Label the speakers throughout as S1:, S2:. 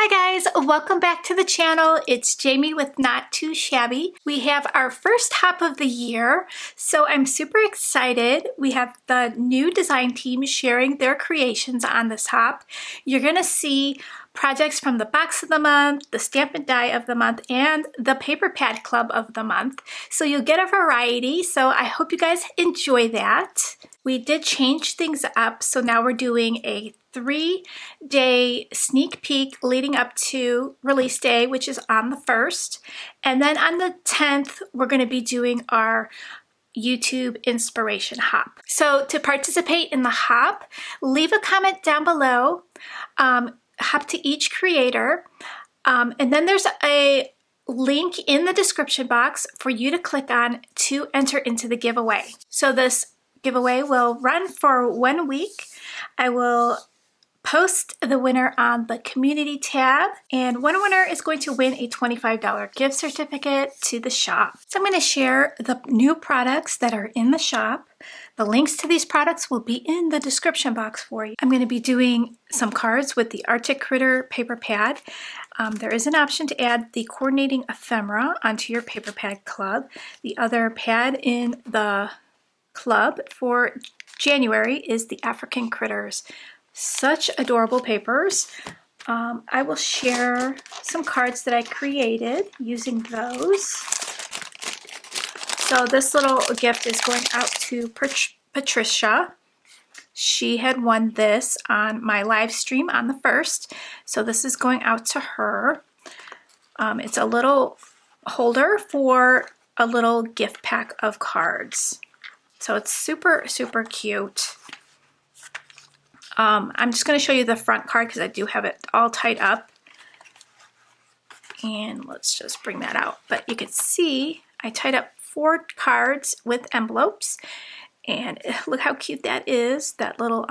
S1: Hi guys, welcome back to the channel. It's Jamie with Not Too Shabby. We have our first hop of the year, so I'm super excited. We have the new design team sharing their creations on this hop. You're gonna see projects from the box of the month, the stamp and die of the month, and the paper pad club of the month. So you'll get a variety, so I hope you guys enjoy that. We did change things up, so now we're doing a 3-day sneak peek leading up to release day, which is on the 1st. And then on the 10th, we're going to be doing our YouTube inspiration hop. So to participate in the hop, leave a comment down below, hop to each creator, and then there's a link in the description box for you to click on to enter into the giveaway. So this giveaway will run for 1 week. I will post the winner on the community tab, and one winner is going to win a $25 gift certificate to the shop. So I'm going to share the new products that are in the shop. The links to these products will be in the description box for you. I'm going to be doing some cards with the Arctic Critter paper pad. There is an option to add the coordinating ephemera onto your paper pad club. The other pad in the club for January is the African Critters. Such adorable papers. I will share some cards that I created using those. So this little gift is going out to Patricia. She had won this on my live stream on the 1st. So this is going out to her. It's a little holder for a little gift pack of cards. So it's super, super cute. I'm just going to show you the front card because I do have it all tied up. And let's just bring that out. But you can see I tied up 4 cards with envelopes. And look how cute that is. That little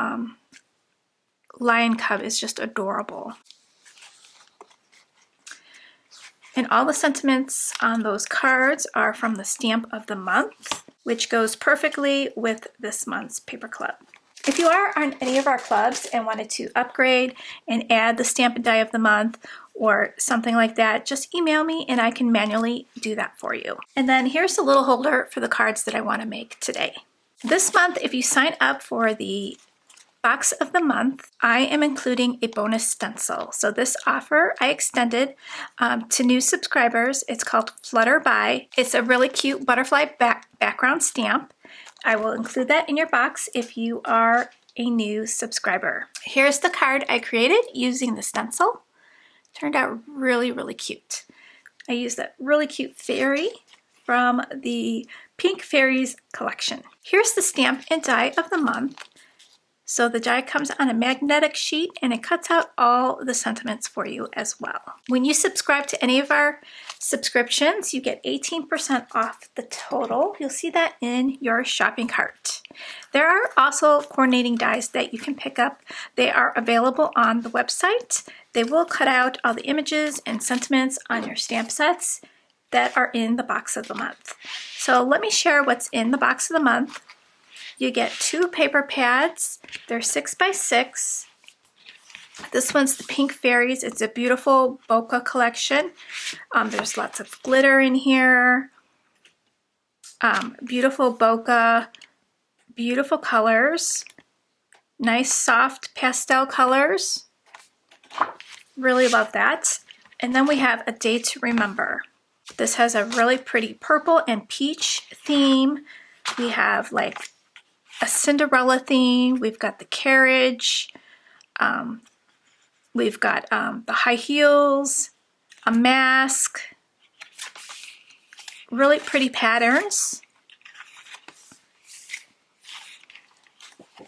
S1: lion cub is just adorable. And all the sentiments on those cards are from the stamp of the month, which goes perfectly with this month's paper club. If you are on any of our clubs and wanted to upgrade and add the stamp and die of the month or something like that, just email me and I can manually do that for you. And then here's a little holder for the cards that I want to make today. This month, if you sign up for the box of the month, I am including a bonus stencil. So this offer I extended to new subscribers. It's called Flutter By. It's a really cute butterfly background stamp. I will include that in your box if you are a new subscriber. Here's the card I created using the stencil. Turned out really, really cute. I used that really cute fairy from the Pink Fairies collection. Here's the stamp and die of the month. So the die comes on a magnetic sheet and it cuts out all the sentiments for you as well. When you subscribe to any of our subscriptions, you get 18% off the total. You'll see that in your shopping cart. There are also coordinating dies that you can pick up. They are available on the website. They will cut out all the images and sentiments on your stamp sets that are in the box of the month. So let me share what's in the box of the month. You get 2 paper pads. They're 6x6. This one's the Pink Fairies. It's a beautiful bokeh collection. There's lots of glitter in here. Beautiful bokeh. Beautiful colors. Nice soft pastel colors. Really love that. And then we have A Day to Remember. This has a really pretty purple and peach theme. We have like a Cinderella theme. We've got the carriage. We've got the high heels, a mask, really pretty patterns,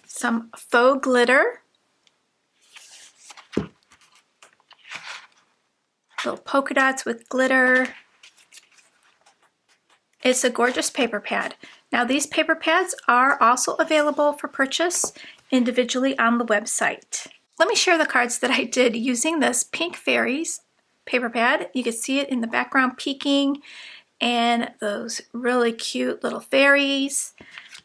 S1: some faux glitter, little polka dots with glitter. It's a gorgeous paper pad. Now these paper pads are also available for purchase individually on the website. Let me share the cards that I did using this Pink Fairies paper pad. You can see it in the background peeking and those really cute little fairies.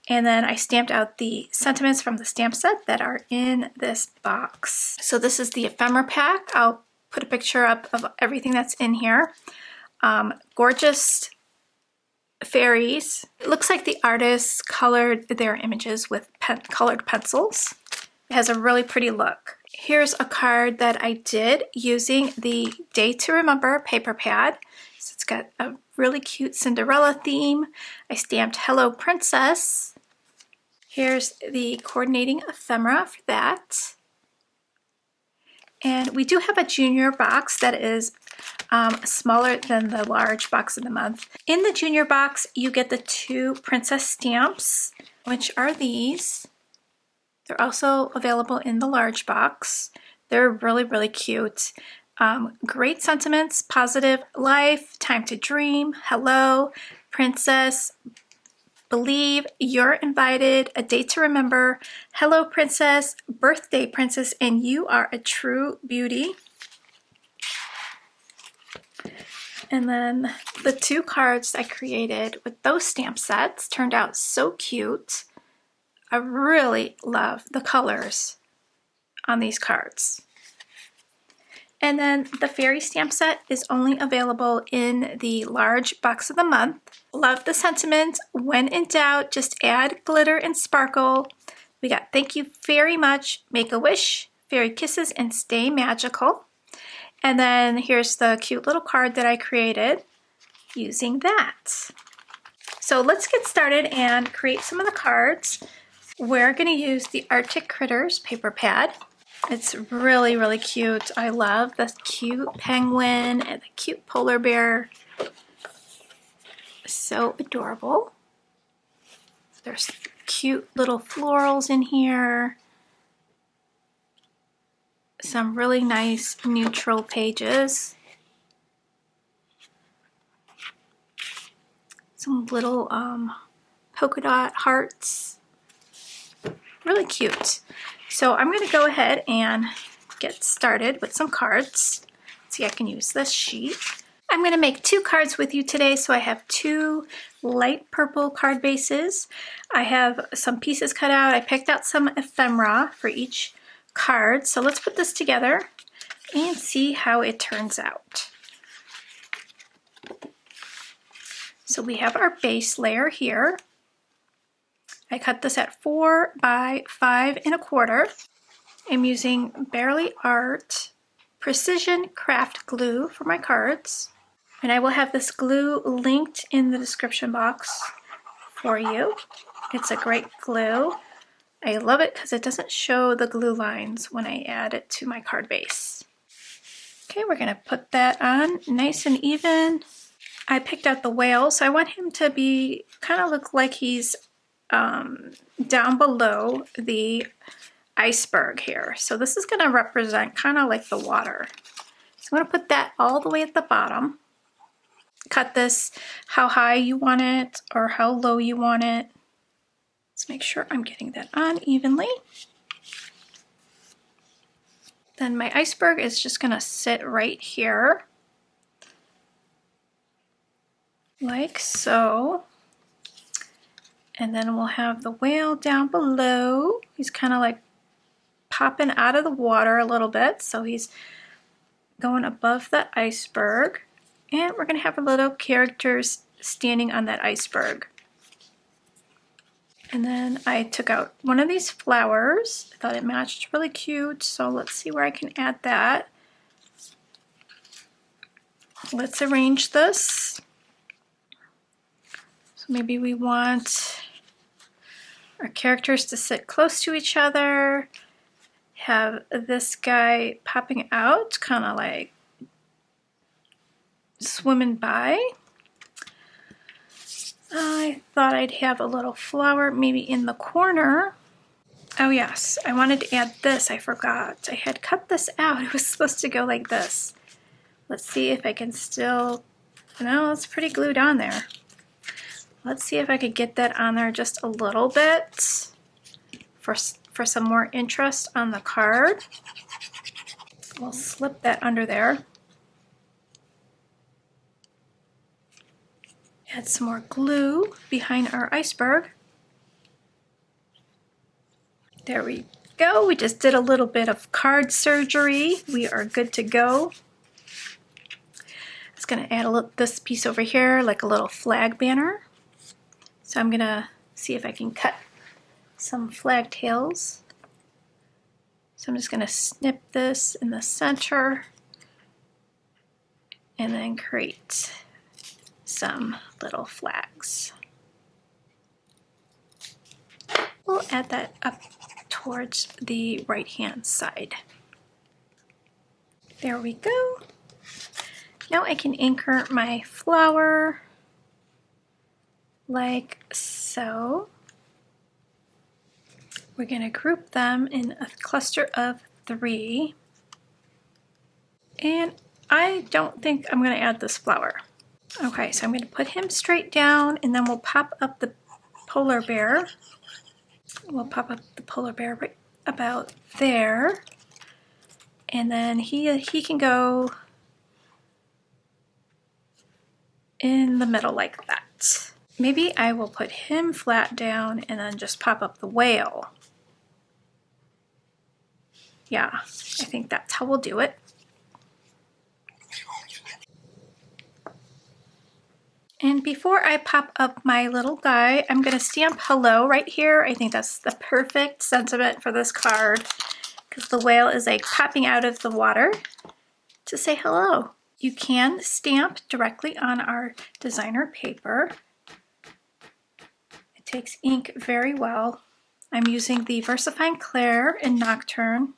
S1: And then I stamped out the sentiments from the stamp set that are in this box. So this is the ephemera pack. I'll put a picture up of everything that's in here. Gorgeous fairies. It looks like the artists colored their images with colored pencils. It has a really pretty look. Here's a card that I did using the Day to Remember paper pad. So it's got a really cute Cinderella theme. I stamped Hello Princess. Here's the coordinating ephemera for that. And we do have a junior box that is smaller than the large box of the month. In the junior box, you get the 2 princess stamps, which are these. They're also available in the large box. They're really, really cute. Great sentiments: positive life, time to dream, hello, princess, believe, you're invited, a date to remember, hello princess, birthday princess, and you are a true beauty. And then the 2 cards I created with those stamp sets turned out so cute. I really love the colors on these cards. And then the fairy stamp set is only available in the large box of the month. Love the sentiment: when in doubt, just add glitter and sparkle. We got thank you very much, make a wish, fairy kisses, and stay magical. And then here's the cute little card that I created using that. So let's get started and create some of the cards. We're going to use the Arctic Critters paper pad. It's really, really cute. I love the cute penguin and the cute polar bear. So adorable. There's cute little florals in here. Some really nice neutral pages. Some little polka dot hearts. Really cute. So I'm going to go ahead and get started with some cards. See, I can use this sheet. I'm going to make 2 cards with you today. So I have 2 light purple card bases. I have some pieces cut out. I picked out some ephemera for each card. So let's put this together and see how it turns out. So we have our base layer here. I cut this at 4 by 5 1/4. I'm using Barely Art Precision Craft Glue for my cards. And I will have this glue linked in the description box for you. It's a great glue. I love it because it doesn't show the glue lines when I add it to my card base. Okay, we're going to put that on nice and even. I picked out the whale, so I want him to be kind of look like he's down below the iceberg here. So this is going to represent kind of like the water. So I'm going to put that all the way at the bottom. Cut this how high you want it or how low you want it. Let's make sure I'm getting that on evenly. Then my iceberg is just going to sit right here. Like so. And then we'll have the whale down below. He's kind of like popping out of the water a little bit. So he's going above the iceberg. And we're going to have our little characters standing on that iceberg. And then I took out one of these flowers. I thought it matched really cute. So let's see where I can add that. Let's arrange this. So maybe we want our characters to sit close to each other. Have this guy popping out, kind of like swimming by. I thought I'd have a little flower maybe in the corner. Oh yes, I wanted to add this. I forgot. I had cut this out. It was supposed to go like this. Let's see if I can still... No, it's pretty glued on there. Let's see if I could get that on there just a little bit for some more interest on the card. We'll slip that under there. Add some more glue behind our iceberg. There we go. We just did a little bit of card surgery. We are good to go. just gonna add this piece over here, like a little flag banner. So I'm gonna see if I can cut some flag tails. So I'm just gonna snip this in the center and then create some little flags. We'll add that up towards the right-hand side. There we go. Now I can anchor my flower like so. We're going to group them in a cluster of 3. And I don't think I'm going to add this flower. Okay, so I'm going to put him straight down, and then we'll pop up the polar bear. We'll pop up the polar bear right about there. And then he can go in the middle like that. Maybe I will put him flat down and then just pop up the whale. Yeah, I think that's how we'll do it. And before I pop up my little guy, I'm going to stamp hello right here. I think that's the perfect sentiment for this card because the whale is like popping out of the water to say hello. You can stamp directly on our designer paper. It takes ink very well. I'm using the VersaFine Clair in Nocturne.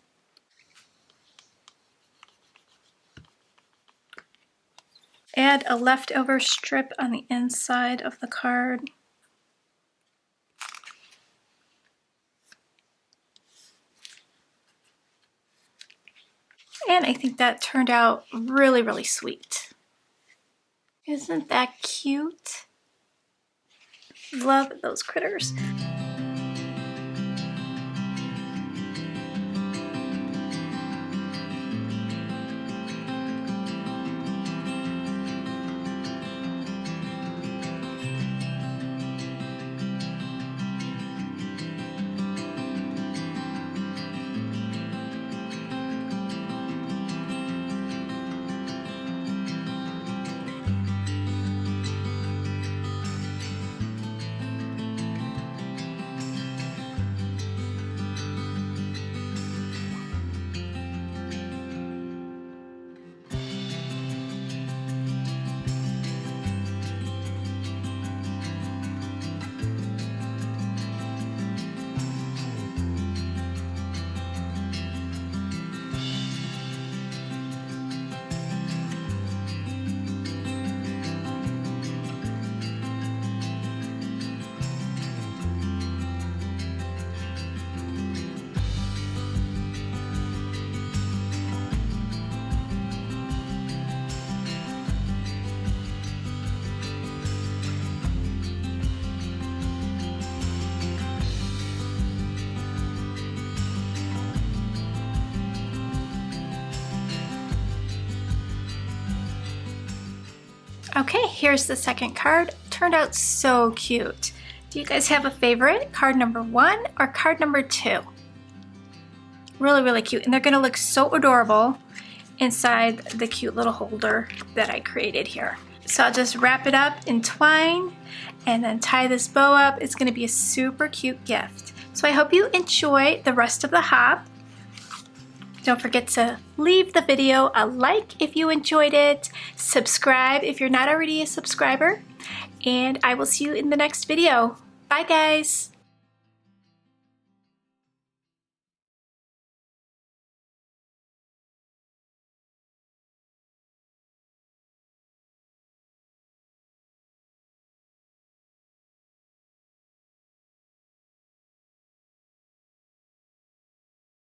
S1: Add a leftover strip on the inside of the card. And I think that turned out really, really sweet. Isn't that cute? Love those critters. Okay, here's the second card. Turned out so cute. Do you guys have a favorite? Card number 1 or card number 2? Really, really cute. And they're gonna look so adorable inside the cute little holder that I created here. So I'll just wrap it up in twine and then tie this bow up. It's gonna be a super cute gift. So I hope you enjoy the rest of the hop. Don't forget to leave the video a like if you enjoyed it, subscribe if you're not already a subscriber, and I will see you in the next video. Bye guys!